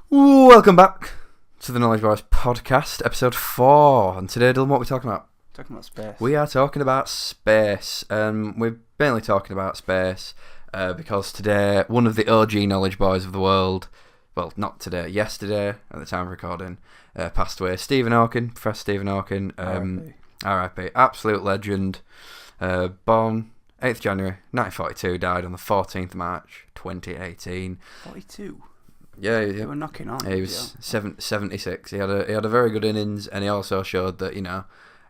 Welcome back to the Knowledge Bois Podcast, episode 4. And today, Dylan, what are we talking about? Talking about space. We are talking about space. We're mainly talking about space because today, one of the OG Knowledge Boys of the world, well, not today, yesterday, at the time of recording, passed away. Stephen Hawking, Professor Stephen Hawking, R.I.P. Absolute legend. Born 8th January 1942, died on the 14th March 2018. 42? Yeah, You were knocking on. he was 76. He had a very good innings, and he also showed that,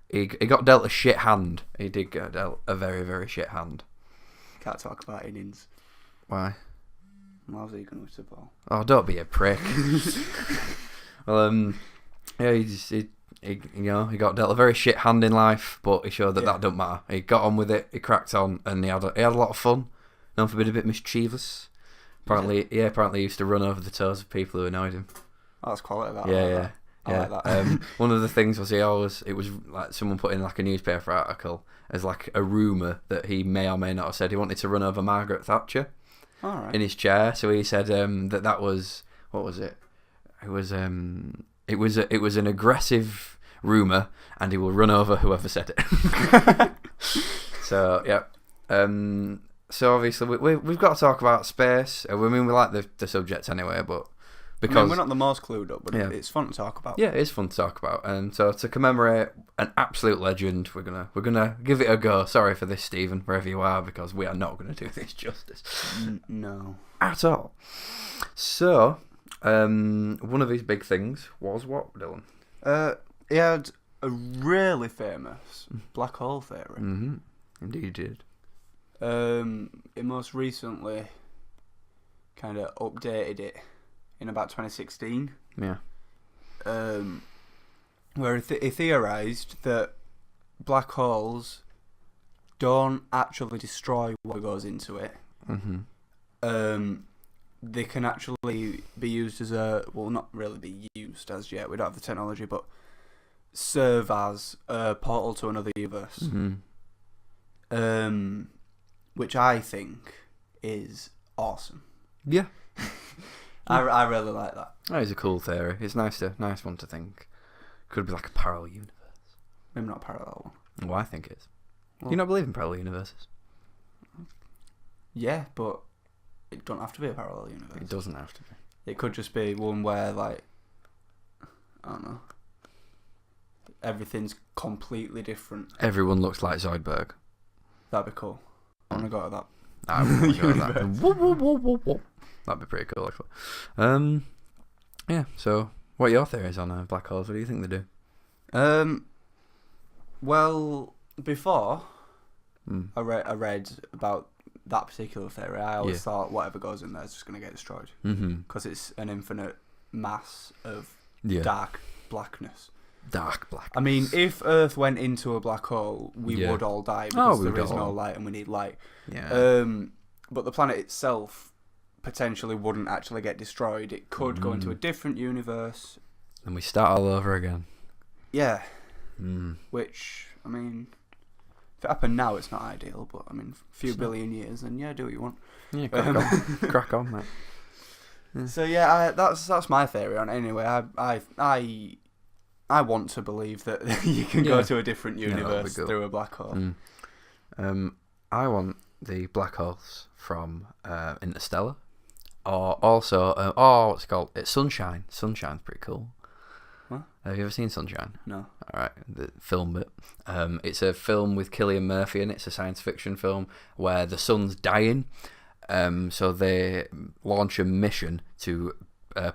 he got dealt a shit hand. He did get dealt a very, very shit hand. Can't talk about innings. Why? How's he going to support? Oh, don't be a prick. Well, yeah, he got dealt a very shit hand in life, but he showed that doesn't matter. He got on with it, he cracked on, and he had a lot of fun. Known for being a bit mischievous. Apparently he used to run over the toes of people who annoyed him. Oh, that's quality. I like that. One of the things was it was like someone put in like a newspaper article as like a rumour that he may or may not have said he wanted to run over Margaret Thatcher in his chair. So he said that was, what was it? It was an aggressive rumour, and he will run over whoever said it. So yeah. So obviously we've got to talk about space. I mean, we like the subject anyway, but because we're not the most clued up, but it's fun to talk about. Yeah, it is fun to talk about, and so to commemorate an absolute legend, we're gonna give it a go. Sorry for this, Stephen, wherever you are, because we are not gonna do this justice. No, at all. So, one of his big things was what, Dylan? He had a really famous black hole theory. Mm-hmm. Indeed, he did. He most recently kind of updated it in about 2016. Yeah. Where he theorised that black holes don't actually destroy what goes into it. Mm-hmm. They can actually be used as not really be used as yet. We don't have the technology, but serve as a portal to another universe. Mm-hmm. Which I think is awesome. Yeah. I really like that. That is a cool theory. It's nice one to think. Could be like a parallel universe. Maybe not a parallel one. Well, I think it is. Well, You not believe in parallel universes? Yeah, but it don't have to be a parallel universe. It doesn't have to be. It could just be one where, like, I don't know, everything's completely different. Everyone looks like Zoidberg. That'd be cool. I want to go to that. I would go to that. Whoop, whoop, whoop, whoop, whoop. That'd be pretty cool, actually. Yeah. So, what are your theories on black holes? What do you think they do? Well, before I read about that particular theory, I always thought whatever goes in there is just going to get destroyed because it's an infinite mass of dark blackness. Dark black. I mean, if Earth went into a black hole, we would all die because there is no light and we need light. Yeah. But the planet itself potentially wouldn't actually get destroyed. It could go into a different universe. And we start all over again. Yeah. Which, I mean, if it happened now, it's not ideal, but I mean, a few billion years, then do what you want. Yeah, crack on. Crack on, mate. Yeah. So yeah, that's my theory on it. Anyway, I want to believe that you can go to a different universe through a black hole. I want the black holes from Interstellar, or also, what's it called? It's Sunshine. Sunshine's pretty cool. What? Have you ever seen Sunshine? No. All right, the film bit. It's a film with Cillian Murphy, and it's a science fiction film where the sun's dying. So they launch a mission to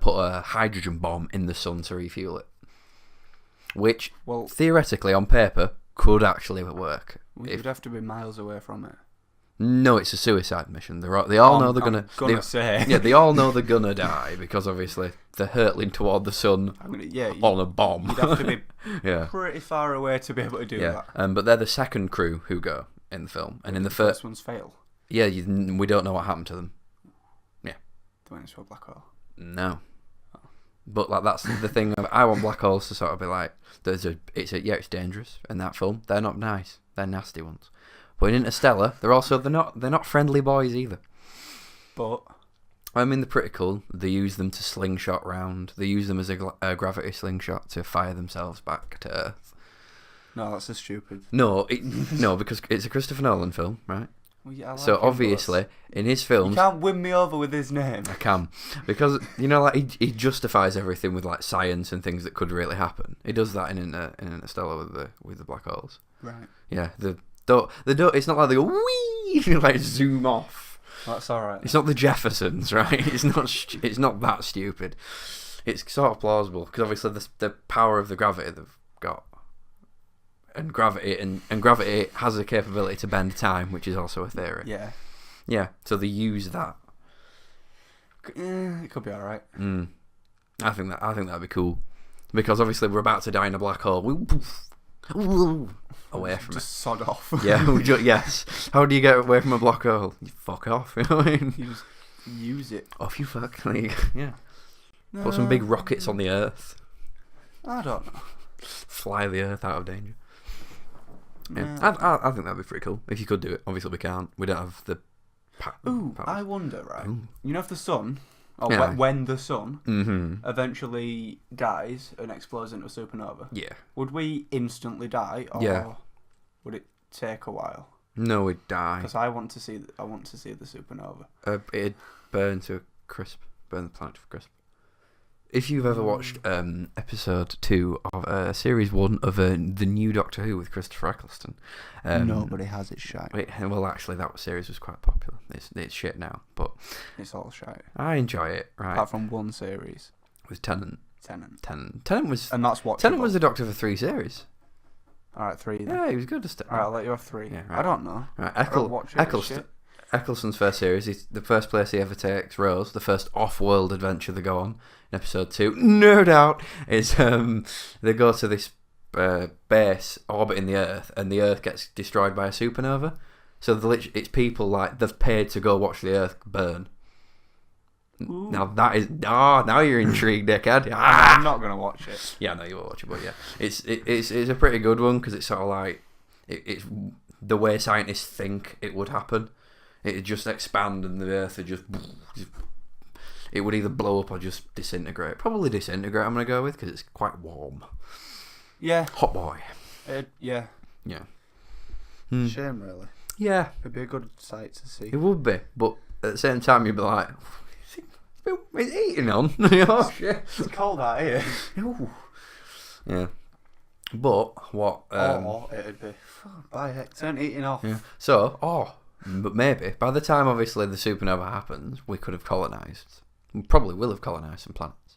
put a hydrogen bomb in the sun to refuel it. Which, theoretically, on paper, could actually work. You'd have to be miles away from it. No, it's a suicide mission. They all know they're gonna. They all know they're gonna die because obviously they're hurtling toward the sun on a bomb. You'd have to be pretty far away to be able to do that. But they're the second crew who go in the film, and in the first ones fail. Yeah, we don't know what happened to them. Yeah. They went into a black hole. No. But like that's the thing. I want black holes to sort of be like, it's dangerous in that film. They're not nice. They're nasty ones. But in Interstellar, they're not friendly boys either. But I mean, they're pretty cool. They use them to slingshot round. They use them as a gravity slingshot to fire themselves back to Earth. No, that's just stupid. No, because it's a Christopher Nolan film, right? Well, yeah, I like so him, obviously, in his films... You can't win me over with his name. I can. Because, like, he justifies everything with, like, science and things that could really happen. He does that in Interstellar with the black holes. Right. Yeah, it's not like they go, wee, like, zoom off. That's alright. It's not the Jeffersons, right? It's not that stupid. It's sort of plausible, because obviously the power of the gravity they've got. And gravity has the capability to bend time, which is also a theory. Yeah. Yeah, so they use that. It could be alright. I think that'd be cool. Because obviously we're about to die in a black hole. Away from just sod off. Yeah, yes. How do you get away from a black hole? You fuck off, you know what I mean? You just use it. Off you fuck. Yeah. Put some big rockets on the Earth. I don't know. Fly the Earth out of danger. Yeah. I think that'd be pretty cool if you could do it. Obviously we can't. We don't have the power. I wonder, right? Ooh. You know, if the sun, or Yeah. when the sun eventually dies and explodes into a supernova, Yeah. would we instantly die, or Yeah. would it take a while? No, we'd die. Because I want to see the supernova. It'd burn to a crisp. Burn the planet to a crisp. If you've ever watched episode 2 of series 1 of the new Doctor Who with Christopher Eccleston, Nobody has it shite. Well, actually, that series was quite popular. It's shit now, but It's all shite. I enjoy it. Right, Apart from one series. with Tennant. Tennant Was and that's what Tennant was the Doctor for 3 series. Alright, 3 then. Yeah, he was good. Alright, I'll let you have 3. Yeah, right. I don't know. Right, I don't watch it. Eccleston's first series is the first place he ever takes Rose, the first off-world adventure they go on. In episode 2, no doubt, is they go to this base orbiting the Earth, and the Earth gets destroyed by a supernova. So it's people like they've paid to go watch the Earth burn. Ooh. Now that is now you're intrigued, dickhead. I'm not gonna watch it. Yeah, no, you will watch it, but yeah, it's a pretty good one because it's sort of like it's the way scientists think it would happen. It'd just expand and the Earth would just it would either blow up or just disintegrate. Probably disintegrate. I'm gonna go with because it's quite warm. Yeah. Hot boy. Yeah. Yeah. Shame, really. Yeah. It'd be a good sight to see. It would be, but at the same time, you'd be like, "It's eating on." Oh shit! It's cold out here. Ooh. Yeah. But what? It'd be. By heck, turn eating off. Yeah. So, but maybe by the time obviously the supernova happens, we could have colonised. We probably will have colonised some planets.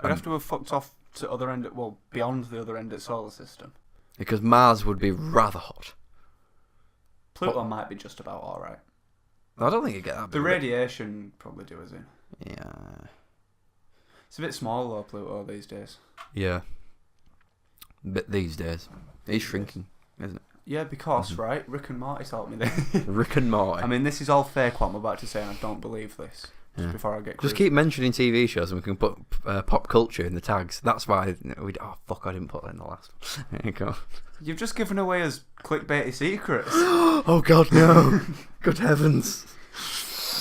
We'd have to have fucked off to other end. Beyond the other end of the solar system. Because Mars would be rather hot. Pluto might be just about alright. I don't think you get that. The radiation probably do us in. Yeah. It's a bit small though, Pluto, these days. Yeah. But these days, it's shrinking, isn't it? Yeah, because right, Rick and Morty taught me this. Rick and Morty. I mean, this is all fake what I'm about to say, and I don't believe this. Yeah. Before I get just keep mentioning TV shows, and we can put pop culture in the tags. That's why we. Oh fuck! I didn't put that in the last one. There you go. You've just given away as clickbaity secrets. Oh God, no! Good heavens!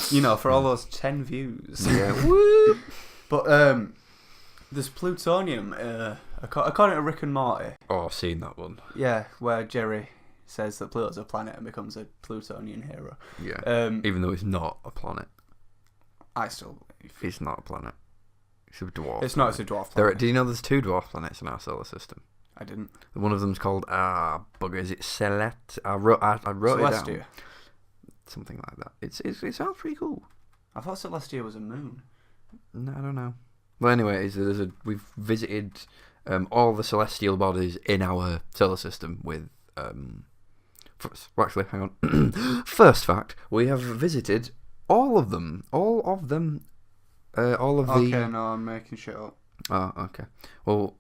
You know, for all those 10 views. Yeah. Woo! But there's plutonium. According to Rick and Morty. Oh, I've seen that one. Yeah, where Jerry says that Pluto's a planet and becomes a Plutonian hero. Yeah. Even though it's not a planet. I still believe. It's not a planet. It's a dwarf. It's not. It's a dwarf planet. Do you know there's 2 dwarf planets in our solar system? I didn't. One of them's called bugger. Is it Celeste? I wrote Celestia. It down. Something like that. It sounds pretty cool. I thought Celestia was a moon. No, I don't know. Well, anyway, we've visited all the celestial bodies in our solar system with. Actually, hang on. First fact: we have visited all of them. All of the. Okay, no, I'm making shit up. Oh, okay. Well,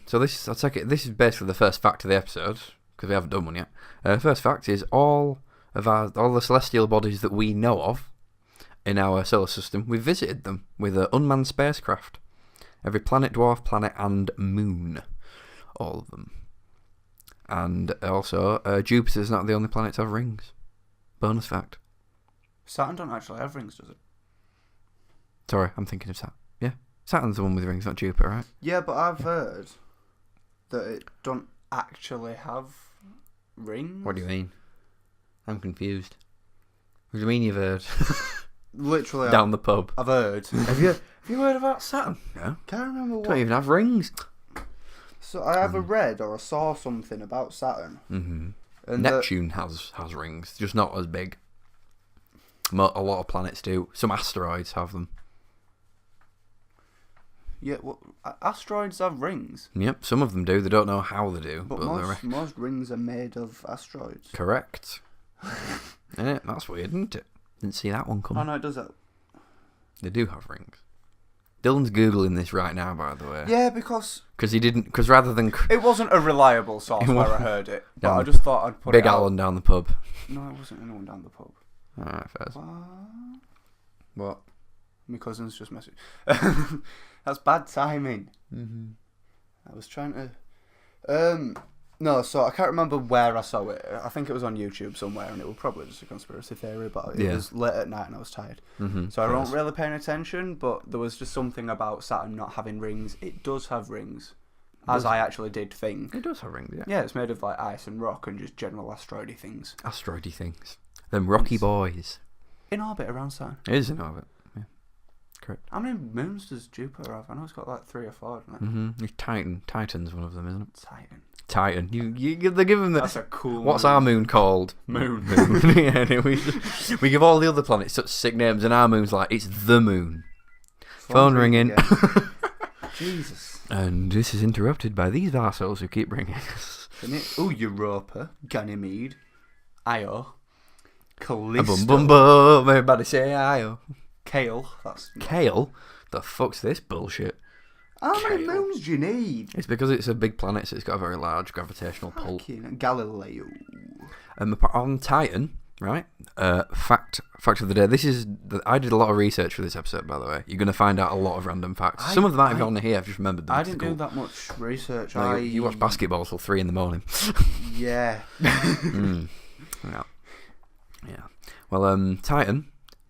so this, I'll take it. This is basically the first fact of the episode because we haven't done one yet. First fact is all the celestial bodies that we know of in our solar system. We visited them with an unmanned spacecraft. Every planet, dwarf planet, and moon, all of them. And also, Jupiter's not the only planet to have rings. Bonus fact. Saturn don't actually have rings, does it? Sorry, I'm thinking of Saturn. Yeah, Saturn's the one with rings, not Jupiter, right? Yeah, but I've heard that it don't actually have rings. What do you mean? I'm confused. What do you mean you've heard? Literally, Down the pub. I've heard. Have you heard about Saturn? No. Can't remember what. Don't even have rings. So I either read or I saw something about Saturn. Mm-hmm. And Neptune has rings, just not as big. A lot of planets do. Some asteroids have them. Yeah, well, asteroids have rings. Yep, some of them do. They don't know how they do. But most rings are made of asteroids. Correct. Innit? That's weird, isn't it? Didn't see that one coming. Oh no, it does that. They do have rings. Dylan's Googling this right now, by the way. Yeah, because rather than... It wasn't a reliable source where I heard it, but I just thought I'd put Big it out. Alan down the pub. No, it wasn't anyone down the pub. Alright, fair. What? My cousin's just messaged. That's bad timing. Mm-hmm. I was trying to... No, so I can't remember where I saw it. I think it was on YouTube somewhere, and it was probably just a conspiracy theory, but it was late at night and I was tired. Mm-hmm. So I wasn't really paying attention, but there was just something about Saturn not having rings. It does have rings, as I actually did think. It does have rings, yeah. Yeah, it's made of like ice and rock and just general asteroidy things. Asteroidy things. Them rocky boys. In orbit around Saturn. It is in orbit, yeah. Correct. How many moons does Jupiter have? I know it's got like 3 or 4, doesn't it? Mm-hmm. Titan's one of them, isn't it? Titan. They're giving the... That's a cool What's moon. Our moon called? Moon. Yeah, we give all the other planets such sick names, and our moon's like, it's the moon. Phone ringing. Jesus. And this is interrupted by these arseholes who keep ringing us. Oh, Europa, Ganymede, Io, Callisto. Boom, boom, boom. Everybody say Io. Kale. That's Kale? The fuck's this bullshit? How many moons do you need? It's because it's a big planet, so it's got a very large gravitational pull. Galileo. On Titan, right? Fact of the day. I did a lot of research for this episode, by the way. You're going to find out a lot of random facts. Some of them aren't on here. I've just remembered them. I didn't do that much research. No, you watch basketball till 3 a.m. Yeah. Yeah. Well, Titan.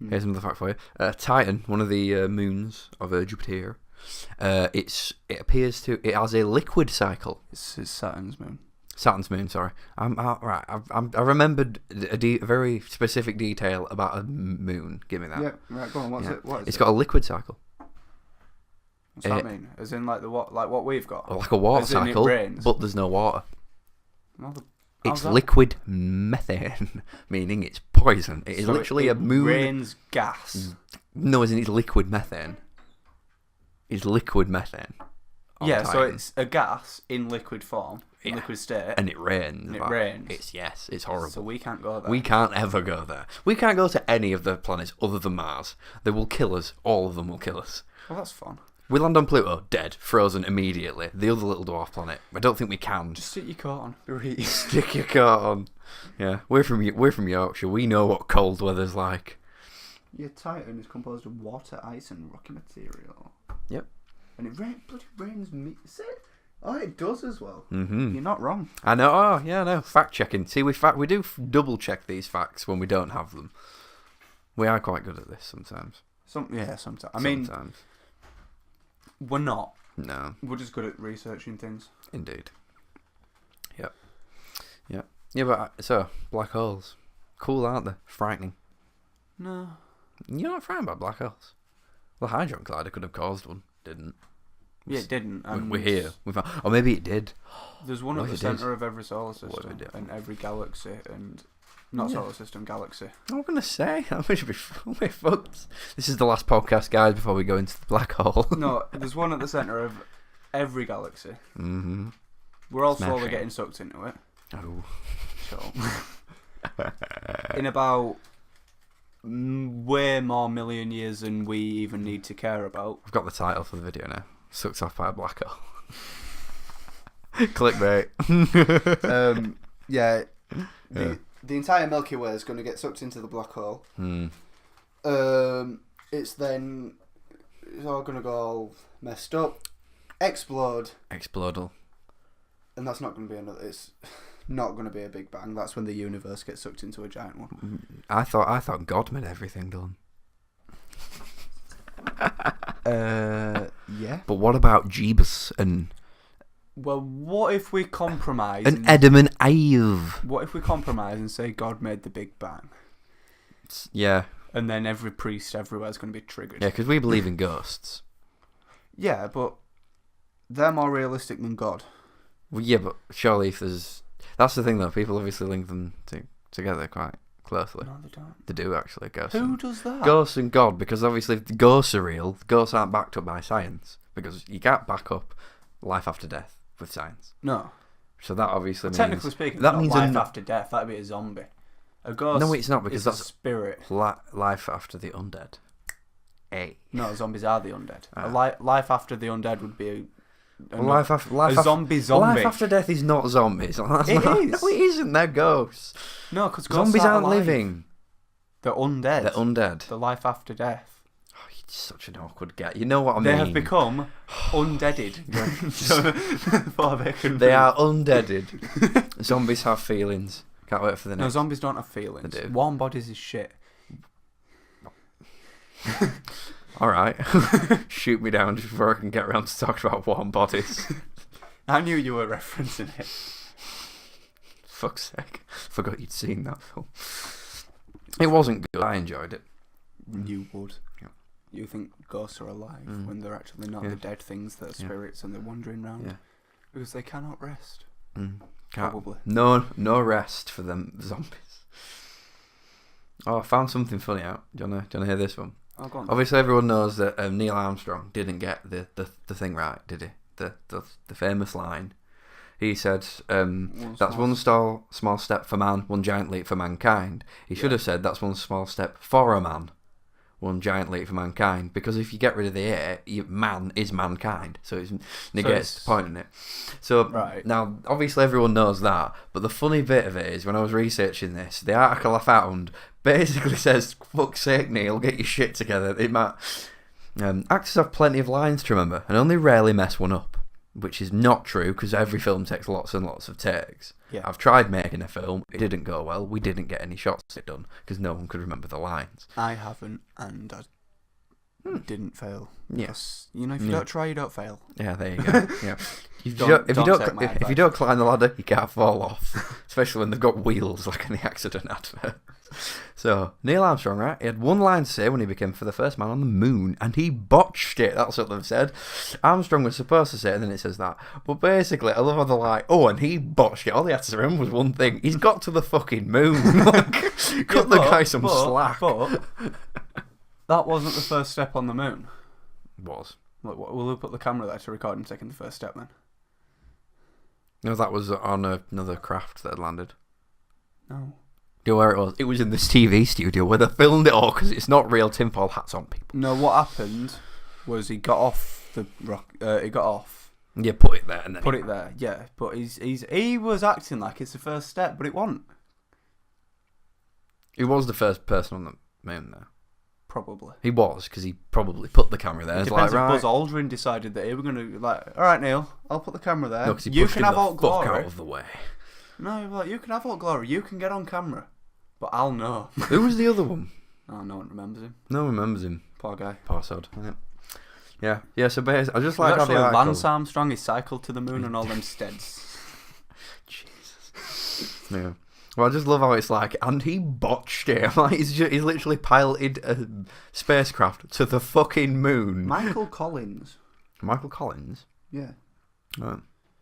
Here's another fact for you. Titan, one of the moons of Jupiter. It has a liquid cycle. It's Saturn's moon. Saturn's moon, sorry. I remembered a very specific detail about a moon. Give me that. Yeah, right. Go on. What is it? It's got a liquid cycle. What's that mean? As in like what we've got? Like a water cycle, it rains. but there's no water. It's liquid methane, meaning it's poison. It is literally a moon. Rains gas. No, isn't it liquid methane? It's liquid methane. Yeah, Titan. So it's a gas in liquid form, in liquid state. And it rains. Rains. It's horrible. So we can't go there. We can't ever go there. We can't go to any of the planets other than Mars. They will kill us. All of them will kill us. Well, that's fun. We land on Pluto, dead, frozen immediately. The other little dwarf planet. I don't think we can. Just stick your coat on. Stick your coat on. Yeah, we're from Yorkshire. We know what cold weather's like. Your Titan is composed of water, ice, and rocky material. Yep. And it bloody rains meat. Oh, it does as well. Mm-hmm. You're not wrong. I know. Oh, yeah, no. Fact checking. See, we do double check these facts when we don't have them. We are quite good at this sometimes. Sometimes. I mean, we're not. No. We're just good at researching things. Indeed. Yep. Yep. Yeah, but so black holes, cool, aren't they? Frightening. No. You're not frightened by black holes. Well, Hadron Collider could have caused one. Didn't. Yeah, it didn't. We're here. Or maybe it did. There's one at the centre of every solar system and every galaxy, and not solar system, galaxy. I'm going to say, we're fucked. This is the last podcast, guys, before we go into the black hole. No, there's one at the centre of every galaxy. Mm-hmm. We're all slowly getting sucked into it. Oh. So, in about way more million years than we even need to care about. I've got the title for the video now. Sucked off by a black hole. Clickbait. The entire Milky Way is going to get sucked into the black hole. It's all going to go all messed up. Explodal. And that's not going to be it's not going to be a big bang. That's when the universe gets sucked into a giant one. I thought God made everything, Dylan. Yeah. But what about Jeebus and... Well, what if we compromise? And Adam and Eve. What if we compromise and say God made the Big Bang? Yeah. And then every priest everywhere is going to be triggered. Yeah, because we believe in ghosts. Yeah, but they're more realistic than God. Well, yeah, but surely if there's... That's the thing, though. People obviously link them together quite closely. No, they don't. They do, actually. Ghosts. Who does that? Ghosts and God, because obviously if the ghosts are real, the ghosts aren't backed up by science. Because you can't back up life after death with science. No. So that obviously means... Technically speaking, that it's means not life after death. That'd be a zombie. A ghost No, it's not, because is that's a spirit. life after the undead. Hey. No, zombies are the undead. Ah. Life after the undead would be Life after zombie. Life after death is not zombies. That's It not, is. No, it isn't. They're ghosts. No, because Zombies aren't living. They're undead. They're undead. The life after death. Oh, you're such an awkward guy. You know what I mean? They have become undeaded. They are undeaded. Zombies have feelings. Can't wait for the next. No, zombies don't have feelings. They do. Warm bodies is shit. All right. Shoot me down just before I can get around to talking about warm bodies. I knew you were referencing it. Fuck's sake. Forgot you'd seen that film. It wasn't good. I enjoyed it. You would. Yeah. You think ghosts are alive when they're actually not. Yeah. The dead things that are spirits and they're wandering around. Yeah. Because they cannot rest. Probably. No rest for them zombies. Oh, I found something funny out. Do you wanna hear this one? Oh, go on. Obviously, everyone knows that Neil Armstrong didn't get the thing right, did he? The famous line. He said, "That's one small step for man, one giant leap for mankind." He should have said, "That's one small step for a man, one giant leap for mankind." Because if you get rid of the A, man is mankind, so it negates the point in it. So now, obviously, everyone knows that. But the funny bit of it is, when I was researching this, the article I found basically says, "Fuck's sake, Neil, get your shit together." Actors have plenty of lines to remember and only rarely mess one up, which is not true because every film takes lots and lots of takes. Yeah. I've tried making a film, it didn't go well. We didn't get any shots done because no one could remember the lines. I haven't, and I didn't fail. Yes, you know, if you don't try, you don't fail. Yeah, there you go. Yeah. If you don't climb the ladder, you can't fall off. Especially when they've got wheels like in the accident advert. So, Neil Armstrong, right? He had one line to say when he became for the first man on the moon, and he botched it. That's what they've said. Armstrong was supposed to say it, and then it says that. But basically, I love how they're like, oh, and he botched it. All he had to remember was one thing. He's got to the fucking moon. Cut the guy some slack. But that wasn't the first step on the moon. It was. Look, will we put the camera there to record him taking the first step then? No, that was on another craft that had landed. No. Do you know where it was? It was in this TV studio where they filmed it all because it's not real tinfoil hats on people. No, what happened was he got off the rock. He got off. Yeah, put it there and then put it there. Yeah, but he was acting like it's the first step, but it wasn't. He was the first person on the moon there. Probably. He was because he probably put the camera there. It depends if Buzz Aldrin decided that he were going to all right, Neil, I'll put the camera there. No, you can have all glory. Fuck out of the way. No, like you can have all glory. You can get on camera. But I'll know. Who was the other one? Oh, no one remembers him. No one remembers him. Poor guy. Poor sod. Yeah. So basically, I just like how the article... Lance Armstrong. He cycled to the moon on all them steads. Jesus. Yeah. Well, I just love how it's like, and he botched it. Like he's literally piloted a spacecraft to the fucking moon. Michael Collins. Michael Collins. Yeah. Oh.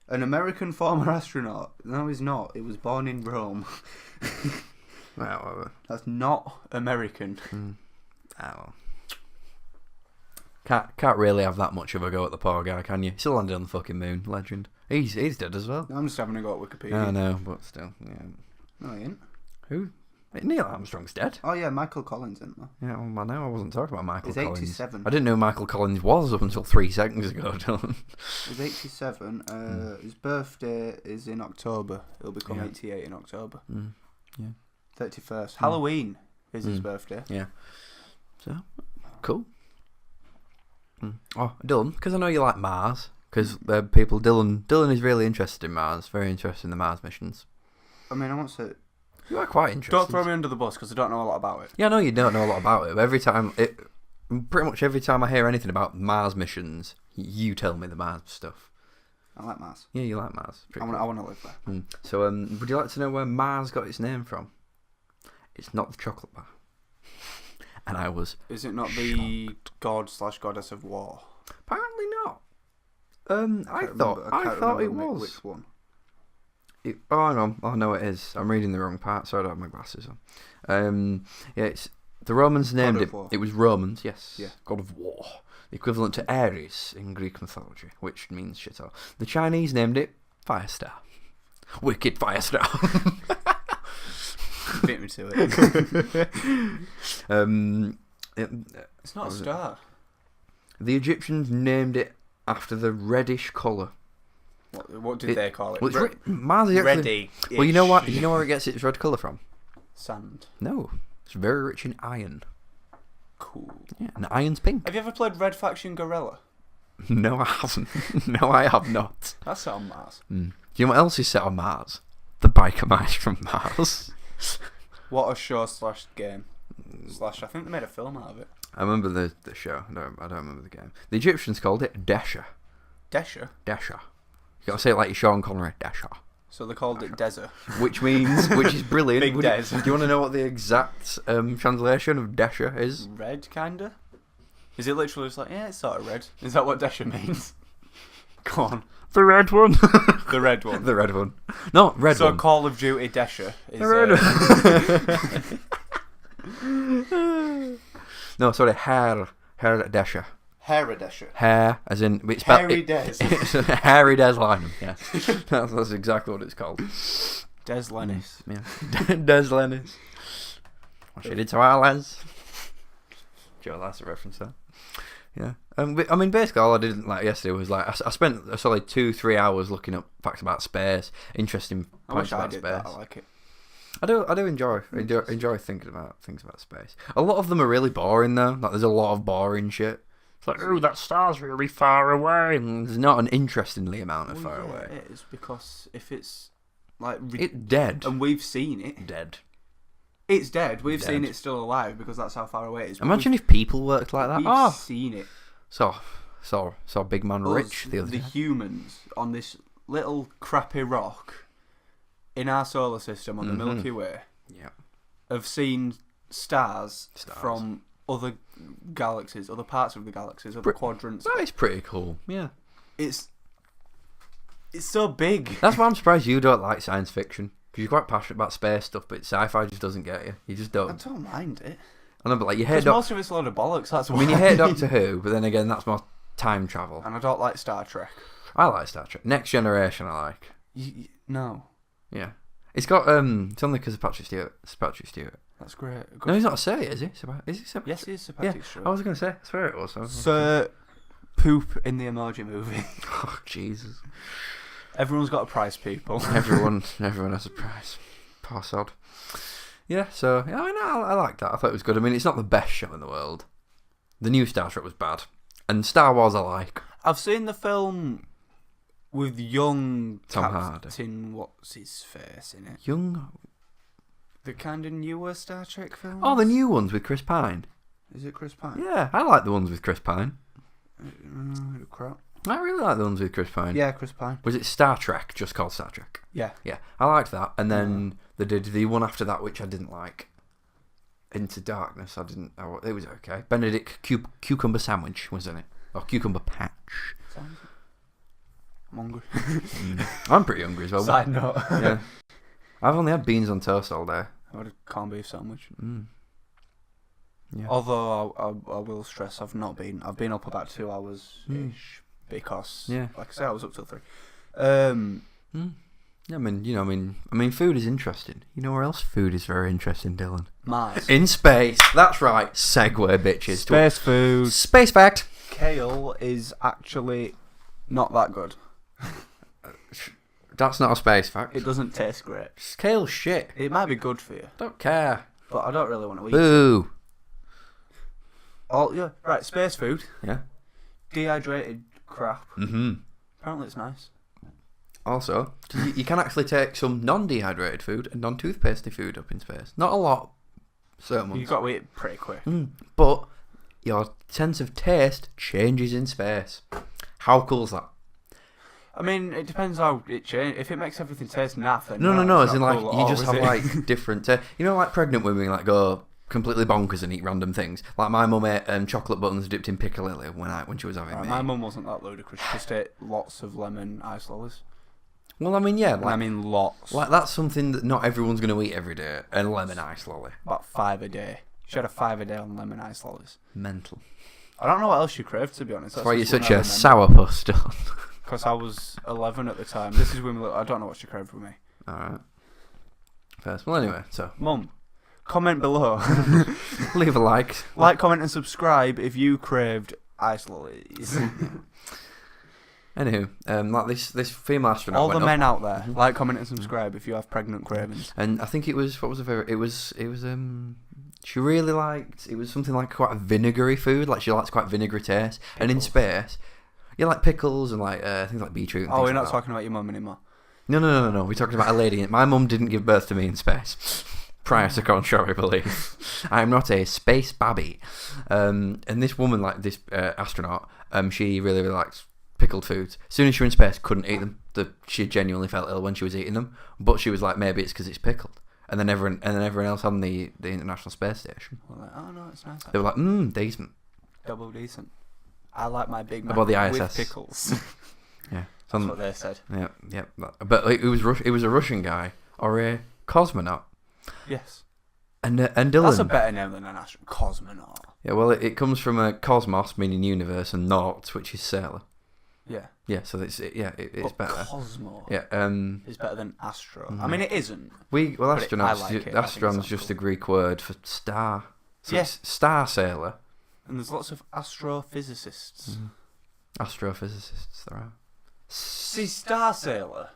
An American former astronaut. No, he's not. He was born in Rome. Well, that's not American. Oh. Can't really have that much of a go at the poor guy, can you? He still landed on the fucking moon, legend. He's dead as well. I'm just having a go at Wikipedia. I know, but still, yeah. No, he ain't. Who? Neil Armstrong's dead. Oh yeah, Michael Collins, isn't there? Yeah, well, I know. I wasn't talking about Michael Collins. He's 87. I didn't know who Michael Collins was up until 3 seconds ago, Dylan. He's 87. His birthday is in October. He'll become 88 in October. Yeah. 31st. Halloween is his birthday. Yeah. So, cool. Oh, Dylan, because I know you like Mars, because Dylan is really interested in Mars, very interested in the Mars missions. I mean, I won't say... You are quite interested. Don't throw me under the bus, because I don't know a lot about it. Yeah, I know you don't know a lot about it, but every time Pretty much every time I hear anything about Mars missions, you tell me the Mars stuff. I like Mars. Yeah, you like Mars. I want to live there. So, would you like to know where Mars got its name from? It's not the chocolate bar. And I was. Is it not the god/goddess of war? Apparently not. I thought it was. Which one? I know it is. I'm reading the wrong part, so I don't have my glasses on. Yeah, it's the Romans named it. It was Romans, yes. Yeah. God of War, the equivalent to Ares in Greek mythology, which means shit all. The Chinese named it Firestar. Wicked Firestar. You beat me to it. It's not a star. The Egyptians named it after the reddish colour. What did they call it? Well, Mars is actually Reddy. Well, you know what? You know where it gets its red colour from? Sand. No, it's very rich in iron. Cool. Yeah, and iron's pink. Have you ever played Red Faction Gorilla? No, I haven't. No, I have not. That's set on Mars. Do you know what else is set on Mars? The biker mice from Mars. What a show / game / I think they made a film out of it. I remember the show. I don't remember the game. The Egyptians called it Desha. Desha? Desha. You gotta say it like you're Sean Connery. Desha. So they called it Desert. Which is brilliant. Big Des. Do you want to know what the exact translation of Desha is? Red, kinda? Is it literally just like, yeah, it's sort of red? Is that what Desha means? Go on. The red one. The red one. The red one. No, red one. So Call of Duty Desha is... The red one. No, sorry, Hair Desha. Hair-a-desha. Hair, as in... Hairy Des. It's Harry Des Lynam, yes. That's exactly what it's called. Des Lennis. Yeah. Des Lennis. What she did to our lads. Joe, that's a reference there. Yeah. I mean, basically, all I did yesterday was I spent a solid 2-3 hours looking up facts about space, interesting points about space. That. I like it. I do enjoy thinking about things about space. A lot of them are really boring though. Like there's a lot of boring shit. It's like, oh, that star's really far away. And there's not an interestingly amount of far away. It is, because if it's like it's dead, and we've seen it dead. It's dead. We've seen it still alive because that's how far away it is. Imagine if people worked like that. We've seen it. So Big Man Rich the other day. The humans on this little crappy rock in our solar system on the Milky Way have seen stars from other galaxies, other parts of the galaxies, other quadrants. That is pretty cool. Yeah. It's so big. That's why I'm surprised you don't like science fiction. Because you're quite passionate about space stuff, but sci-fi just doesn't get you. You just don't. I don't mind it. I know, but like you hate. Most of it's a load of bollocks. That's why. I mean, you hate Doctor Who, but then again, that's more time travel. And I don't like Star Trek. I like Star Trek. Next Generation, I like. No. Yeah. It's got it's only because of Patrick Stewart. That's great. No, he's not Sir, is he? Is he Sir? Yes, he is Sir Patrick Stewart. I was going to say, I swear it was. Sir Poop in the Emoji Movie. Oh, Jesus. Everyone's got a price, people. Everyone has a price. Poor sod. Yeah, so yeah, I like that. I thought it was good. I mean, it's not the best show in the world. The new Star Trek was bad, and Star Wars I like. I've seen the film with young Tom Hardy. Captain what's his face in it? Young. The kind of newer Star Trek films. Oh, the new ones with Chris Pine. Is it Chris Pine? Yeah, I like the ones with Chris Pine. Crap. I really like the ones with Chris Pine. Yeah, Chris Pine. Was it Star Trek? Just called Star Trek. Yeah. Yeah, I liked that. And then they did the one after that, which I didn't like. Into Darkness. It was okay. Benedict Cucumber Sandwich was in it. Or Cucumber Patch. I'm hungry. I'm pretty hungry as well. Side note. Yeah. I've only had beans on toast all day. I had a corned beef sandwich. Yeah. Although I will stress I've been up about 2 hours ish because like I said, I was up till 3. Yeah, I mean, food is interesting. You know where else food is very interesting, Dylan? Mars. In space. That's right. Segue, bitches. Space food. Space fact. Kale is actually not that good. That's not a space fact. It doesn't taste great. Kale's shit. It might be good for you. Don't care. But I don't really want to eat Boo. it. Right, space food. Yeah. Dehydrated crap. Mm-hmm. Apparently it's nice. Also, you can actually take some non-dehydrated food and non-toothpastey food up in space. Not a lot. Certain ones. You've got to eat it pretty quick. But your sense of taste changes in space. How cool is that? I mean, it depends how it changes. If it makes everything taste naff, then no. As in, cool like, you just have, like, different... like, pregnant women, like, go completely bonkers and eat random things. Like, my mum ate chocolate buttons dipped in piccalilli when she was having me. My mum wasn't that ludicrous. She just ate lots of lemon ice lollies. Well, I mean, yeah. Like, I mean, lots. Like, that's something that not everyone's going to eat every day. A lemon ice lolly. About 5 a day. She had a 5 a day on lemon ice lollies. Mental. I don't know what else she craved, to be honest. That's why you're such a sourpuss, Don. Because I was 11 at the time. This is when I don't know what she craved with me. Alright. First. Well, anyway, so. Mum, comment below. Leave a like. Like, comment, and subscribe if you craved ice lollies. Anywho, like this female astronaut. All the men out there, like, comment, and subscribe if you have pregnant cravings. And I think it was, what was her favourite? It was she really liked, it was something like quite a vinegary food, like she likes quite vinegary taste. Pickles. And in space, you like pickles and like things like beetroot. And we're not talking about your mum anymore. No. We're talking about a lady. My mum didn't give birth to me in space. Prior to contrary belief, I'm not a space babby. And this woman, like this astronaut, she really likes pickled foods. As soon as she was in space, couldn't eat them. She genuinely felt ill when she was eating them. But she was like, maybe it's because it's pickled. And then everyone else on the International Space Station. Well, like, oh no, it's nice. They were like, decent. Double decent. I like my Big Mac about the ISS. with pickles. Yeah, that's what they said. Yeah. But it was a Russian guy or a cosmonaut. Yes. And Dylan. That's a better name than an astronaut. Cosmonaut. Yeah, well, it comes from a cosmos, meaning universe, and naut, which is sailor. Yeah. Yeah, so it's better. Cosmo. Yeah. Is better than astro. Mm-hmm. I mean, it isn't. Astronauts just a Greek word for star. So it's star sailor. And there's lots of astrophysicists. Mm-hmm. Astrophysicists, there are. See, star sailor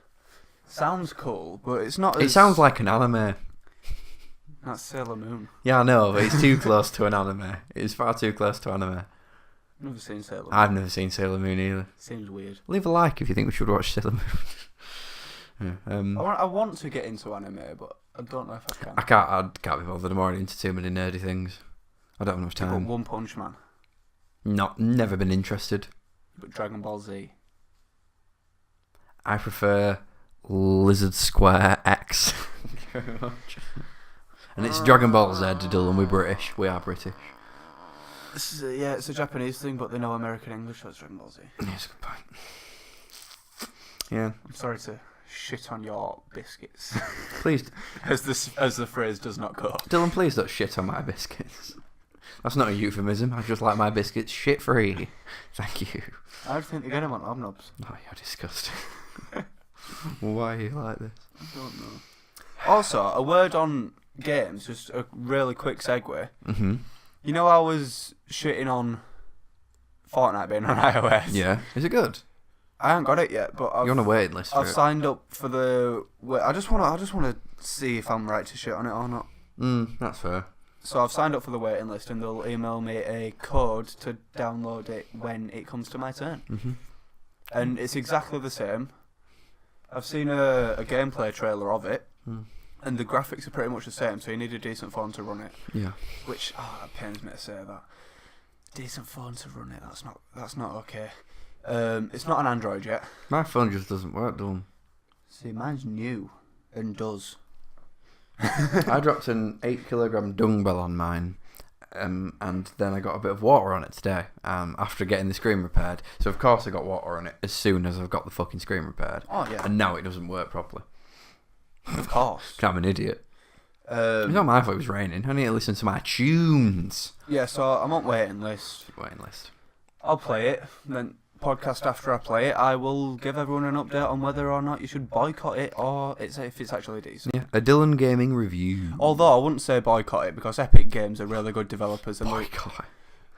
sounds cool, but it's not. It sounds like an anime. That's Sailor Moon. Yeah, I know, but it's too close to an anime. It's far too close to anime. Never seen Sailor Moon. I've never seen Sailor Moon either. Seems weird. Leave a like if you think we should watch Sailor Moon. Yeah, I want to get into anime, but I don't know if I can. I can't be bothered. I'm already into too many nerdy things. I don't have enough time. But One Punch Man. Never been interested. But Dragon Ball Z. I prefer Lizard Square X. Thank you very much. And it's Dragon Ball Z, Dylan. We're British. We are British. It's a Japanese thing, but they know American English, so it's Dragon Ball Z. Yes, good point. Yeah. I'm sorry to shit on your biscuits. Please. as the phrase does not go. Dylan, please don't shit on my biscuits. That's not a euphemism. I just like my biscuits shit-free. Thank you. I don't think they get them on Hobnobs. Oh, you're disgusting. Why are you like this? I don't know. Also, a word on games, just a really quick segue. Mm-hmm. You know, I was shitting on Fortnite being on iOS. Yeah. Is it good? I haven't got it yet, but you're on a waiting list. I've signed up for the. I just want to see if I'm right to shit on it or not. That's fair. So I've signed up for the waiting list, and they'll email me a code to download it when it comes to my turn. Mm-hmm. And it's exactly the same. I've seen a gameplay trailer of it. And the graphics are pretty much the same, so you need a decent phone to run it. Yeah. Which, that pains me to say that. Decent phone to run it, that's not okay. It's not an Android yet. My phone just doesn't work, Dylan. See, mine's new and does. I dropped an 8-kilogram dumbbell on mine, and then I got a bit of water on it today, after getting the screen repaired. So of course I got water on it as soon as I've got the fucking screen repaired. Oh yeah. And now it doesn't work properly. Of course. I'm an idiot. It's not my fault it was raining. I need to listen to my tunes. Yeah, so I'm on waiting list. I'll play it. Then podcast after I play it, I will give everyone an update on whether or not you should boycott it or if it's actually decent. Yeah, a Dylan Gaming review. Although I wouldn't say boycott it because Epic Games are really good developers. And boycott.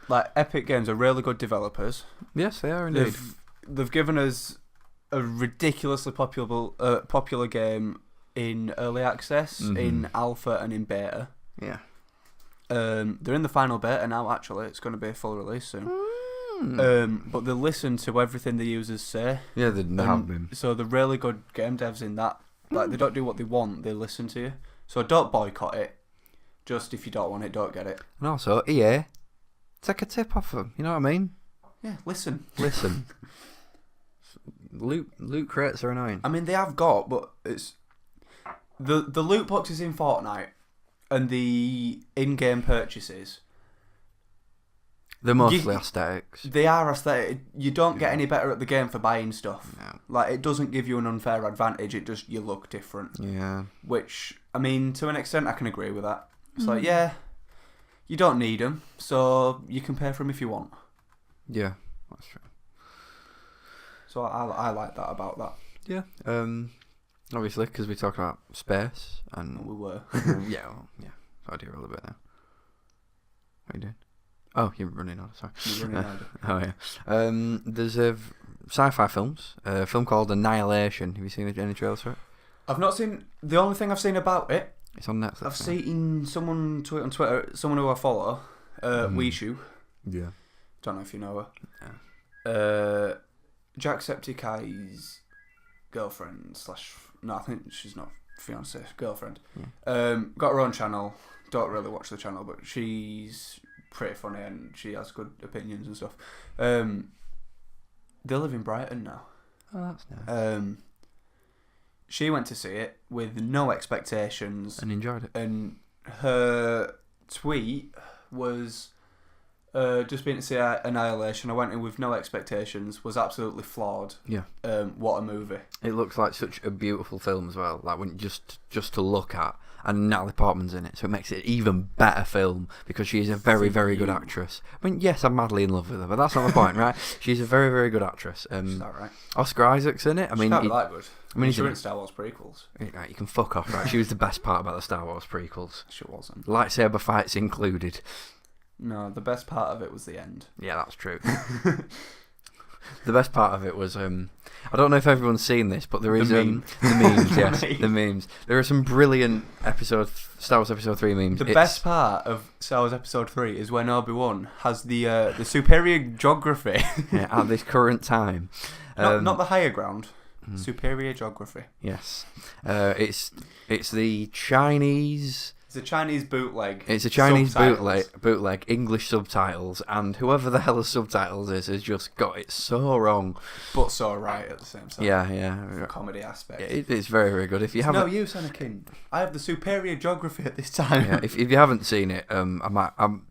Like Epic Games are really good developers. Yes, they are indeed. They've given us a ridiculously popular game in early access, in alpha and in beta. Yeah. They're in the final beta now, actually. It's going to be a full release soon. But they listen to everything the users say. Yeah, they have been. So they're really good game devs in that. Like, they don't do what they want, they listen to you. So don't boycott it. Just if you don't want it, don't get it. And also, EA, Take a tip off them. You know what I mean? Yeah, listen. Loot crates are annoying. I mean, they have got, but it's the loot boxes in Fortnite and the in-game purchases. They're mostly aesthetics. They are aesthetic. You don't get any better at the game for buying stuff. No. Like, it doesn't give you an unfair advantage. It just, you look different. Yeah. Which, I mean, to an extent, I can agree with that. It's like, yeah, you don't need them, so you can pay for them if you want. Yeah, that's true. So I like that about that. Yeah. Obviously, because we talked about space and We were. yeah. I do a little bit now. What are you doing? Oh, you're running on. Sorry. You're running out. Oh yeah. There's sci-fi films. A film called Annihilation. Have you seen any trailers for it? I've not seen. The only thing I've seen about it. It's on Netflix. I've seen someone tweet on Twitter. Someone who I follow. Weeshu. Yeah. Don't know if you know Yeah. her. Jacksepticeye's girlfriend / no, I think she's not fiance, girlfriend. Yeah. Got her own channel. Don't really watch the channel, but she's pretty funny and she has good opinions and stuff. They live in Brighton now. Oh, that's nice. She went to see it with no expectations And enjoyed it. and her tweet was just been to see Annihilation. I went in with no expectations. Was absolutely flawed. Yeah. What a movie. It looks like such a beautiful film as well. Like when just to look at, and Natalie Portman's in it, so it makes it an even better film because she's a very, very good actress. I mean, yes, I'm madly in love with her, but that's not the point, right? She's a very, very good actress. She's alright. Oscar Isaac's in it. I mean, she can't be that good. I mean, he's in Star Wars prequels. Right, you can fuck off, right? She was the best part about the Star Wars prequels. She wasn't. Lightsaber fights included. No, the best part of it was the end. Yeah, that's true. The best part of it was I don't know if everyone's seen this, but there is the memes, yes, the memes. There are some brilliant Star Wars Episode 3 memes. The best part of Star Wars Episode 3 is when Obi-Wan has the superior geography. Yeah, at this current time. Not the higher ground. Superior geography. Yes. It's the Chinese... It's a Chinese bootleg. It's a Chinese bootleg, English subtitles, and whoever the hell the subtitles is has just got it so wrong. But so right at the same time. Yeah. The comedy aspect. It's very, very good. If you haven't... No use, Anakin. I have the superior geography at this time. Yeah, if you haven't seen it, I'll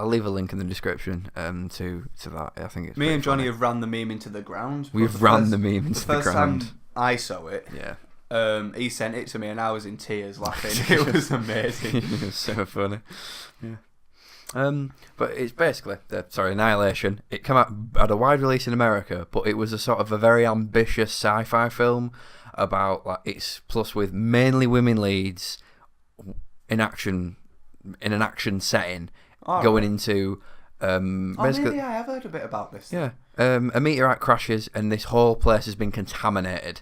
leave a link in the description to that. I think it's me and Johnny funny. have ran the meme into the ground. We've ran the meme into the ground. The first time I saw it, yeah. He sent it to me and I was in tears laughing. It was amazing. It was so funny. Yeah. But it's basically Annihilation. It came out had a wide release in America, but it was a sort of a very ambitious sci-fi film about it's plus with mainly women leads in an action setting, going into basically. Maybe I have heard a bit about this. Yeah. A meteorite crashes and this whole place has been contaminated.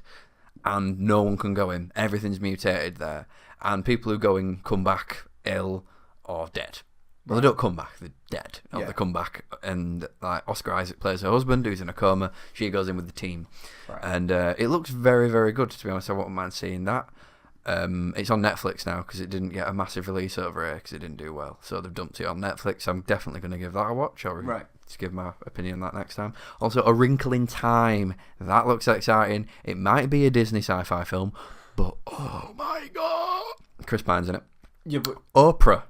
And no one can go in. Everything's mutated there. And people who go in come back ill or dead. Well, they don't come back. They're dead. Or they come back. And Oscar Isaac plays her husband, who's in a coma. She goes in with the team. Right. And it looks very, very good, to be honest. I wouldn't mind seeing that. It's on Netflix now because it didn't get a massive release over here because it didn't do well. So they've dumped it on Netflix. I'm definitely going to give that a watch. To give my opinion on that next time. Also, A Wrinkle in Time. That looks exciting. It might be a Disney sci-fi film, but oh my god, Chris Pine's in it. Yeah, but Oprah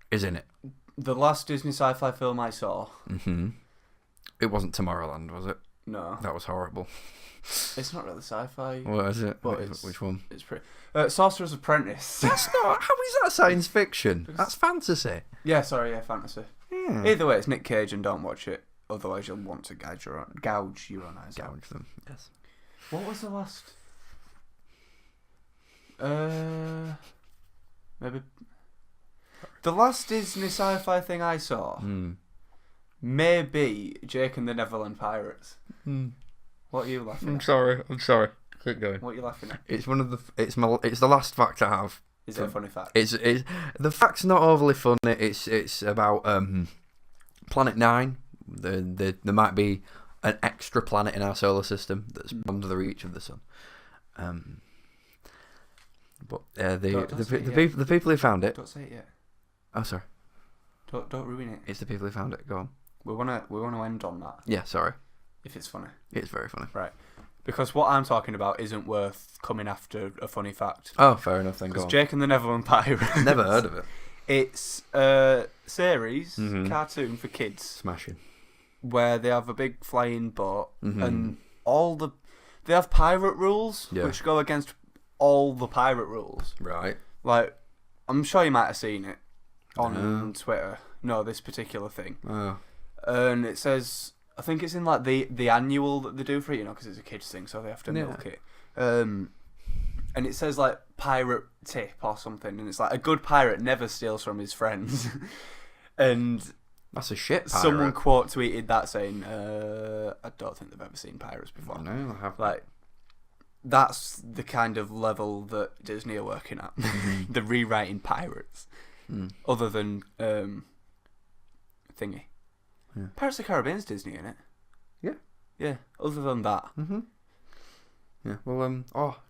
is in it. The last Disney sci-fi film I saw. It wasn't Tomorrowland, was it? No. That was horrible. It's not really sci-fi. What is it? But Which one? It's pretty. Sorcerer's Apprentice. That's not. How is that science fiction? That's fantasy. Yeah, fantasy. Yeah. Either way, it's Nick Cage, and don't watch it. Otherwise, you'll want to gouge your eyes. Gouge them. Yes. What was the last? Maybe the last Disney sci-fi thing I saw. May be Jake and the Neverland Pirates. What are you laughing at? I'm sorry. Keep going. What are you laughing at? It's one of the. It's the last fact I have. Is it a funny fact? It's the fact's not overly funny. It's about Planet 9. There might be an extra planet in our solar system that's beyond the reach of the sun. But the people who found it. Don't say it yet. Oh, sorry. Don't ruin it. It's the people who found it. Go on. We wanna end on that. Yeah, sorry. If it's funny. It's very funny. Right. Because what I'm talking about isn't worth coming after a funny fact. Oh, fair enough then. Go on. Jake and the Neverland Pirates. Never heard of it. It's a series, cartoon for kids. Smashing. Where they have a big flying boat and they have pirate rules which go against all the pirate rules. Right. Like, I'm sure you might have seen it on Twitter. No, this particular thing. Oh. And it says, I think it's in like the annual that they do for it, because it's a kids thing, so they have to milk it. And it says like pirate tip or something, and it's like a good pirate never steals from his friends. And that's a shit pirate. Someone quote tweeted that saying, I don't think they've ever seen pirates before. No, I haven't. Like, that's the kind of level that Disney are working at. They're rewriting pirates. Other than thingy. Yeah. Pirates of the Caribbean's Disney, isn't it? Yeah. Yeah, other than that. Yeah, well,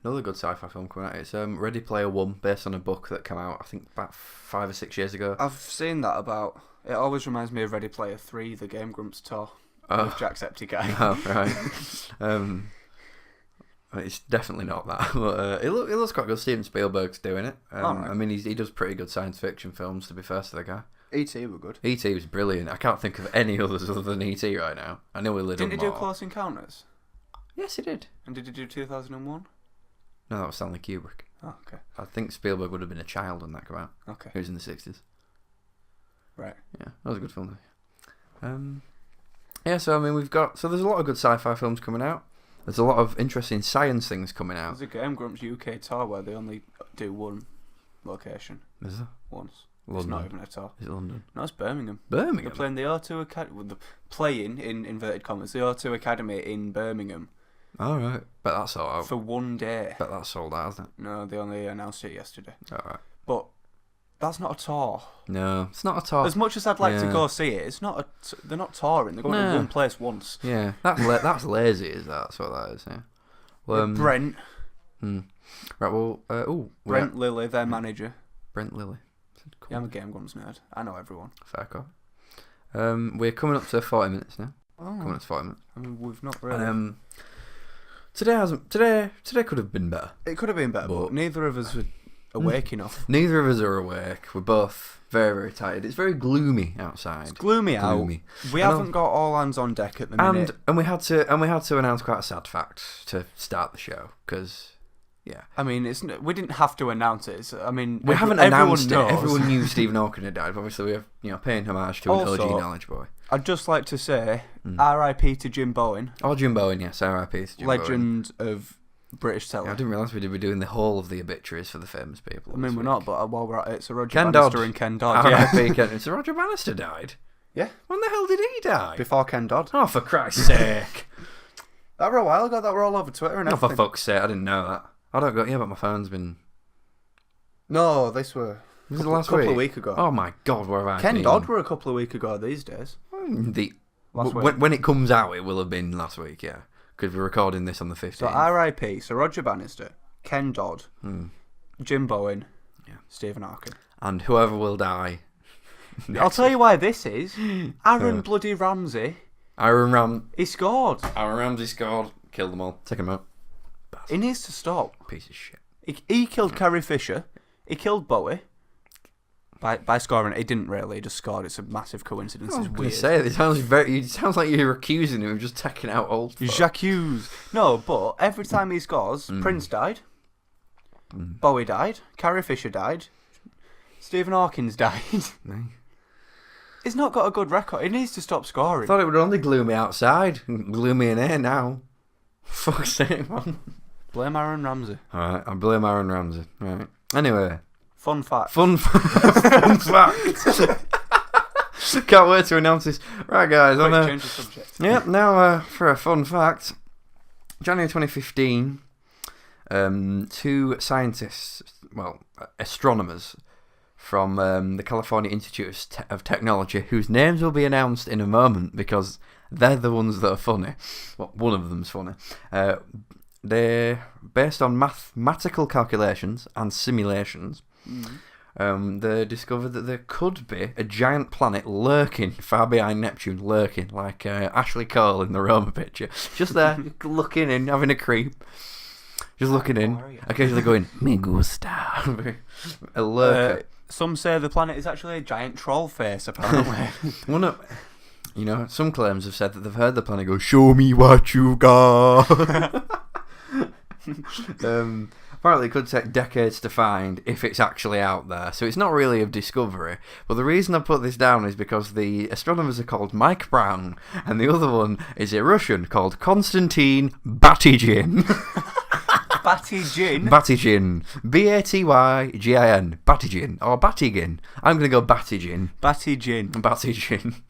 another good sci-fi film coming out. It's Ready Player One, based on a book that came out, I think, about 5 or 6 years ago. I've seen that about... It always reminds me of Ready Player 3, the Game Grumps tour, with Jacksepticeye. Oh, right. It's definitely not that, but it looks quite good. Steven Spielberg's doing it. Right. I mean, he does pretty good science fiction films, to be fair to the guy. E.T. were good. E.T. was brilliant. I can't think of any others other than E.T. right now. I know we'll Didn't he do Close Encounters? Yes, he did. And did he do 2001? No, that was Stanley Kubrick. Oh, okay. I think Spielberg would have been a child when that came out. Okay. He was in the 60s. Right. Yeah, that was a good film. Yeah, so I mean, there's a lot of good sci-fi films coming out. There's a lot of interesting science things coming out. There's a Game Grumps UK tour where they only do one location. Is there? Once. London. It's not even a tour. Is it London? No, it's Birmingham. Birmingham? They're playing the O2 Academy. Playing, in inverted commas, the O2 Academy in Birmingham. All right. Bet that's sold out. For one day. Bet that's sold out, hasn't it? No, they only announced it yesterday. All right. But that's not a tour. No, it's not a tour. As much as I'd like to go see it, it's not. They're not touring. They're going to one place once. Yeah, that's lazy. That's what that is. Yeah. Well, Brent. Right. Well. Brent Lilly, their manager. Brent Lilly. Cool. Yeah, I'm a Game Grumps nerd. I know everyone. Fair call. We're coming up to 40 minutes now. Oh. Coming up to 40 minutes. I mean, we've not really. Today could have been better. It could have been better, but neither of us were awake enough. Neither of us are awake. We're both very, very tired. It's very gloomy outside. It's gloomy out. We haven't got all hands on deck at the minute. And we had to announce quite a sad fact to start the show because. Yeah, I mean, we didn't have to announce it. We haven't announced it. Everyone knew Stephen Hawking had died. But obviously, we're paying homage to an OG Knowledge Boy. I'd just like to say, R.I.P. to Jim Bowen. Oh, Jim Bowen, yes, R.I.P. to Jim Legend of British television. Yeah, I didn't realise we'd be doing the whole of the obituaries for the famous people. I mean, we're not, but while we're at it, so Roger Ken Bannister Dodd. and Ken Dodd. R.I.P. Ken. So Roger Bannister died? Yeah. When the hell did he die? Before Ken Dodd. Oh, for Christ's sake. That were a while ago. That were all over Twitter and everything. Oh, for fuck's sake, I didn't know that. I don't go. Yeah, but my phone's been. No, this were. Was it last week? A couple week? of weeks ago. Oh my God, where have I Ken been? Dodd were a couple of weeks ago these days. Last week. When it comes out, it will have been last week, yeah. Because we're recording this on the 15th. So R.I.P. So Roger Bannister, Ken Dodd, Jim Bowen, Stephen Hawking. And whoever will die. I'll tell you why this is. Aaron bloody Ramsey. He scored. Aaron Ramsey scored. Killed them all. Take him out. He needs to stop. Piece of shit. He killed Carrie Fisher. He killed Bowie. By scoring, he didn't really. He just scored. It's a massive coincidence. It's weird. It sounds like you're accusing him of just taking out old folk. J'accuse. No, but every time he scores, Prince died. Bowie died. Carrie Fisher died. Stephen Hawkins died. He's not got a good record. He needs to stop scoring. I thought it would only gloomy outside. Gloomy in here now. Fuck's sake, man. Blame Aaron Ramsey. Alright, I blame Aaron Ramsey. Right. Anyway. Fun fact. Fun fact. Can't wait to announce this. Right, guys. Change the subject. Yep, now for a fun fact. January 2015, two scientists, astronomers from the California Institute of Technology, whose names will be announced in a moment because they're the ones that are funny. Well, one of them's funny. They're based on mathematical calculations and simulations. they discovered that there could be a giant planet lurking far behind Neptune, like Ashley Cole in the Roma picture. Just there, looking in, having a creep. Just looking in, occasionally going, me gusta. A lurker. Some say the planet is actually a giant troll face, apparently. Some claims have said that they've heard the planet go, show me what you got. Apparently it could take decades to find if it's actually out there, so it's not really of discovery. But the reason I put this down is because the astronomers are called Mike Brown, and the other one is a Russian called Konstantin Batygin. Batygin? Batygin. Batygin. Batygin. Or Batygin. I'm going to go Batygin. Batygin.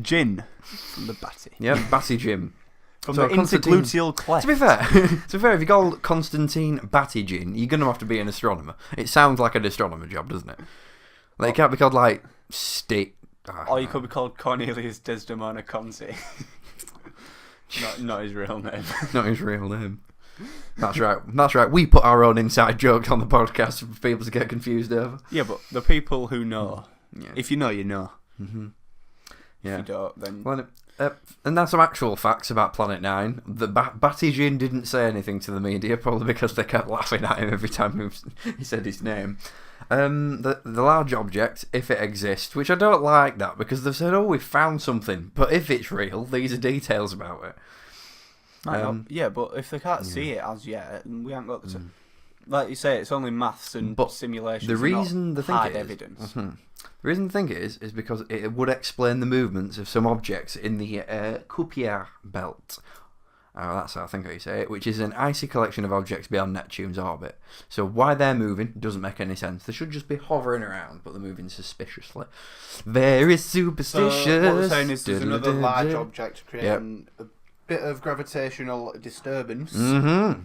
Gin. From the Batty. Yeah, Batygin. From the intergluteal cleft. To be fair, if you call Konstantin Batygin, you're going to have to be an astronomer. It sounds like an astronomer job, doesn't it? Like, it can't be called, like, Or you could be called Cornelius Desdemona Conti. not his real name. Not his real name. That's right. We put our own inside jokes on the podcast for people to get confused over. Yeah, but the people who know, if you know, you know. Mm-hmm. Yeah. If you don't, then... Well, and that's some actual facts about Planet 9. The Batygin didn't say anything to the media, probably because they kept laughing at him every time he said his name. The large object, if it exists, which I don't like that, because they've said, we found something, but if it's real, these are details about it. Yeah, but if they can't see it as yet, we haven't got the... Like you say, it's only maths and simulations. The reason not hard evidence. The reason I think it is because it would explain the movements of some objects in the Kuiper belt. That's how I think how you say it, which is an icy collection of objects beyond Neptune's orbit. So why they're moving doesn't make any sense. They should just be hovering around, but they're moving suspiciously. Very superstitious. So what we're saying is there's another large object creating a bit of gravitational disturbance. Mm-hmm.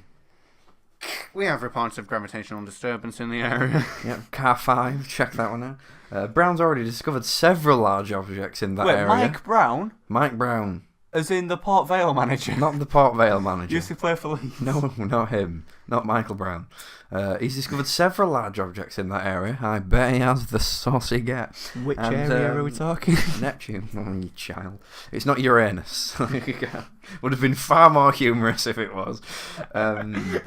We have reports of gravitational disturbance in the area. Yep, Car 5, check that one out. Brown's already discovered several large objects in that area. Mike Brown? Mike Brown. As in the Port Vale manager? Not the Port Vale manager. Used to play for Leeds. No, not him. Not Michael Brown. He's discovered several large objects in that area. I bet he has the saucy get. Which area are we talking? Neptune. Oh, you child. It's not Uranus. Would have been far more humorous if it was. And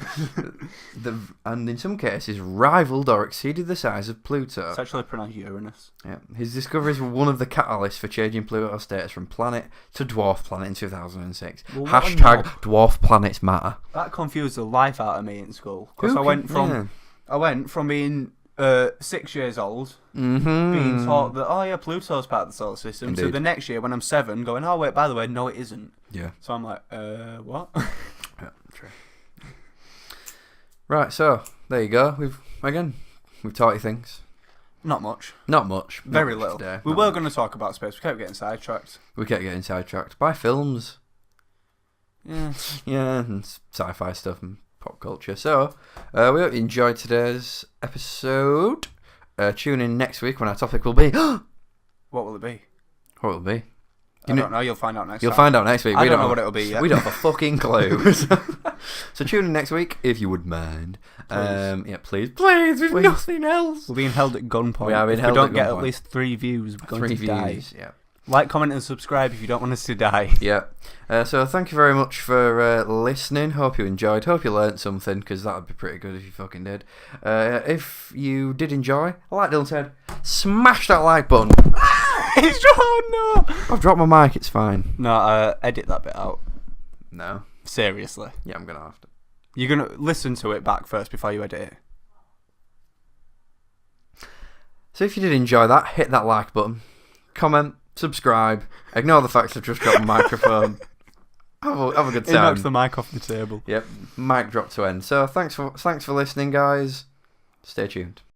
in some cases, rivaled or exceeded the size of Pluto. It's actually pronounced Uranus. Yeah. His discoveries were one of the catalysts for changing Pluto's status from planet to dwarf planet in 2006. Well, Hashtag dwarf planets matter. That confused the life out of me in school. Because I went from being 6 years old, being taught that, Pluto's part of the solar system. Indeed. So the next year when I'm 7, going, oh wait, by the way, no it isn't. Yeah. So I'm like, what? Yeah, true. Right, so there you go. We've taught you things. Not much. Very little. Today. We were going to talk about space. We kept getting sidetracked. By films. Yeah. Yeah, and sci-fi stuff and pop culture. So, we hope you enjoyed today's episode. Tune in next week when our topic will be... What will it be? What will it be? I don't know. You'll find out next week. You'll find out next week. I don't know what it'll be yet. We don't have a fucking clue. So tune in next week, if you would mind. Please. Please, we've nothing else. We're being held at gunpoint. We are being held at gunpoint. If we don't get at least 3 views, we're going to die. Yeah. Like, comment, and subscribe if you don't want us to die. Yeah. So thank you very much for listening. Hope you enjoyed. Hope you learnt something, because that would be pretty good if you fucking did. If you did enjoy, like Dylan said, smash that like button. Oh no! I've dropped my mic, it's fine. No, edit that bit out. No. Seriously. Yeah, I'm going to have to. You're going to listen to it back first before you edit it. So if you did enjoy that, hit that like button. Comment, subscribe, ignore the fact I've just dropped my microphone. Have a good time. It knocks the mic off the table. Yep, mic drop to end. So thanks for listening, guys. Stay tuned.